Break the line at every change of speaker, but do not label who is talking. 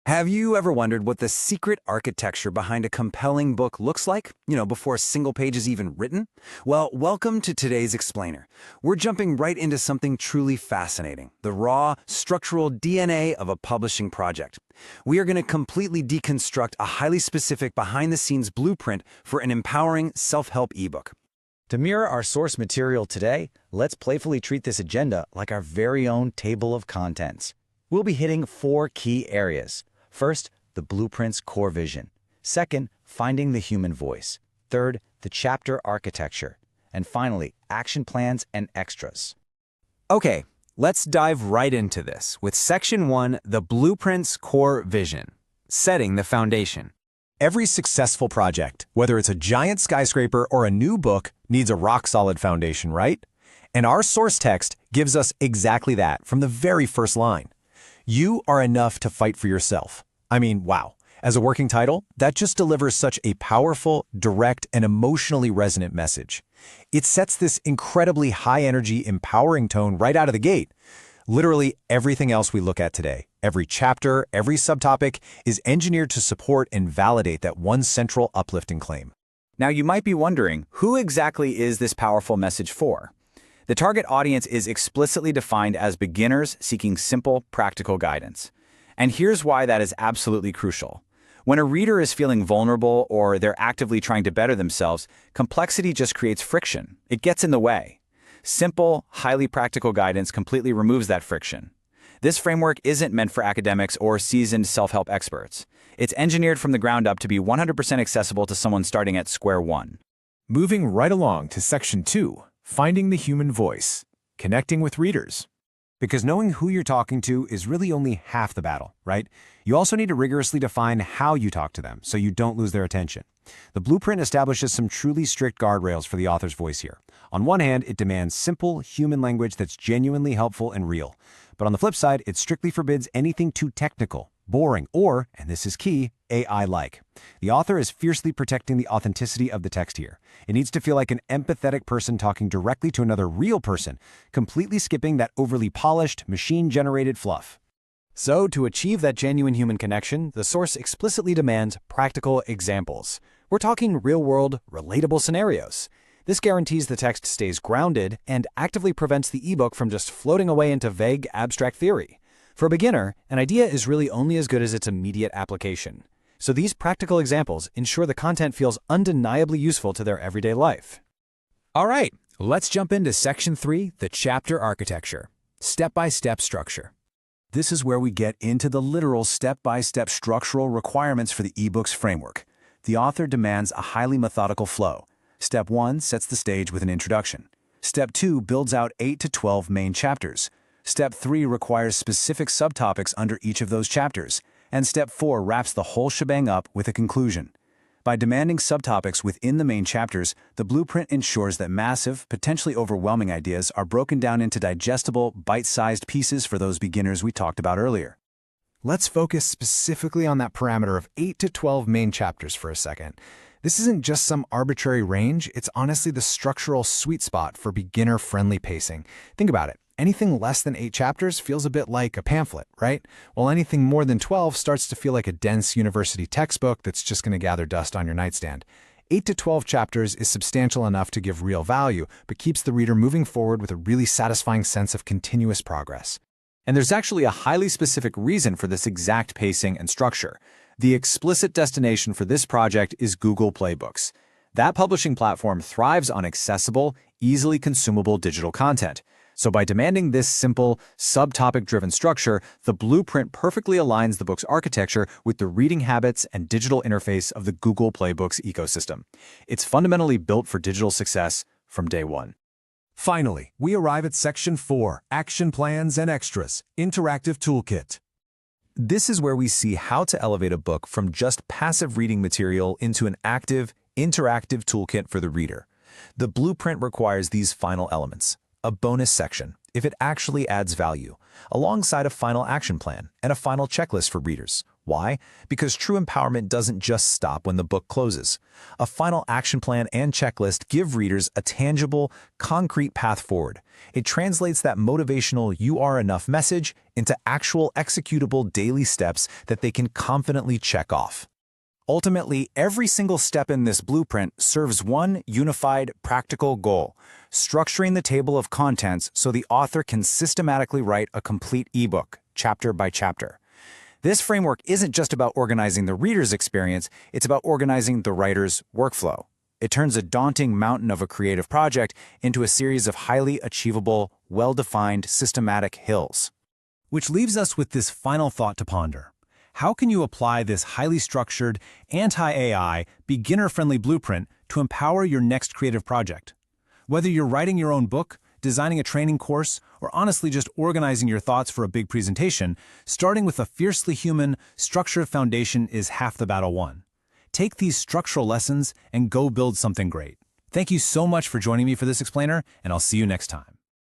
Have you ever wondered what the secret architecture behind a compelling book looks like, before a single page is even written? Well, welcome to today's Explainer. We're jumping right into something truly fascinating, the raw, structural DNA of a publishing project. We are going to completely deconstruct a highly specific behind-the-scenes blueprint for an empowering self-help ebook. To mirror our source material today, let's playfully treat this agenda like our very own table of contents. We'll be hitting 4 key areas. First, the blueprint's core vision. Second, finding the human voice. Third, the chapter architecture. And finally, action plans and extras. Okay, let's dive right into this with Section 1, the blueprint's core vision, setting the foundation.
Every successful project, whether it's a giant skyscraper or a new book, needs a rock-solid foundation, right? And our source text gives us exactly that from the very first line. You are enough to fight for yourself. I mean, wow. As a working title, that just delivers such a powerful, direct, and emotionally resonant message. It sets this incredibly high-energy, empowering tone right out of the gate. Literally everything else we look at today, every chapter, every subtopic, is engineered to support and validate that one central uplifting claim.
Now, you might be wondering, who exactly is this powerful message for? The target audience is explicitly defined as beginners seeking simple, practical guidance. And here's why that is absolutely crucial. When a reader is feeling vulnerable or they're actively trying to better themselves, complexity just creates friction. It gets in the way. Simple, highly practical guidance completely removes that friction. This framework isn't meant for academics or seasoned self-help experts. It's engineered from the ground up to be 100% accessible to someone starting at square one.
Moving right along to Section 2, finding the human voice, connecting with readers. Because knowing who you're talking to is really only half the battle, right? You also need to rigorously define how you talk to them so you don't lose their attention. The blueprint establishes some truly strict guardrails for the author's voice here. On one hand, it demands simple, human language that's genuinely helpful and real. But on the flip side, it strictly forbids anything too technical, boring, or, and this is key, AI-like. The author is fiercely protecting the authenticity of the text here. It needs to feel like an empathetic person talking directly to another real person, completely skipping that overly polished, machine-generated fluff. So, to achieve that genuine human connection, the source explicitly demands practical examples. We're talking real-world, relatable scenarios. This guarantees the text stays grounded and actively prevents the ebook from just floating away into vague, abstract theory. For a beginner, an idea is really only as good as its immediate application. So these practical examples ensure the content feels undeniably useful to their everyday life. All right, let's jump into Section 3, the chapter architecture. Step-by-step structure. This is where we get into the literal step-by-step structural requirements for the ebook's framework. The author demands a highly methodical flow. Step 1 sets the stage with an introduction. Step 2 builds out 8 to 12 main chapters. Step 3 requires specific subtopics under each of those chapters. And Step 4 wraps the whole shebang up with a conclusion. By demanding subtopics within the main chapters, the blueprint ensures that massive, potentially overwhelming ideas are broken down into digestible, bite-sized pieces for those beginners we talked about earlier. Let's focus specifically on that parameter of 8 to 12 main chapters for a second. This isn't just some arbitrary range, it's honestly the structural sweet spot for beginner-friendly pacing. Think about it. Anything less than 8 chapters feels a bit like a pamphlet, right? While anything more than 12 starts to feel like a dense university textbook that's just going to gather dust on your nightstand. 8 to 12 chapters is substantial enough to give real value, but keeps the reader moving forward with a really satisfying sense of continuous progress. And there's actually a highly specific reason for this exact pacing and structure. The explicit destination for this project is Google Play Books. That publishing platform thrives on accessible, easily consumable digital content. So by demanding this simple, subtopic-driven structure, the blueprint perfectly aligns the book's architecture with the reading habits and digital interface of the Google Play Books ecosystem. It's fundamentally built for digital success from day one. Finally, we arrive at Section 4, Action Plans and Extras, Interactive Toolkit. This is where we see how to elevate a book from just passive reading material into an active, interactive toolkit for the reader. The blueprint requires these final elements. A bonus section, if it actually adds value, alongside a final action plan and a final checklist for readers.
Why? Because true empowerment doesn't just stop when the book closes. A final action plan and checklist give readers a tangible, concrete path forward. It translates that motivational "you are enough" message into actual executable daily steps that they can confidently check off. Ultimately, every single step in this blueprint serves one unified, practical goal: structuring the table of contents so the author can systematically write a complete ebook, chapter by chapter. This framework isn't just about organizing the reader's experience, it's about organizing the writer's workflow. It turns a daunting mountain of a creative project into a series of highly achievable, well-defined, systematic hills.
Which leaves us with this final thought to ponder. How can you apply this highly structured, anti-AI, beginner-friendly blueprint to empower your next creative project? Whether you're writing your own book, designing a training course, or honestly just organizing your thoughts for a big presentation, starting with a fiercely human, structured foundation is half the battle won. Take these structural lessons and go build something great. Thank you so much for joining me for this explainer, and I'll see you next time.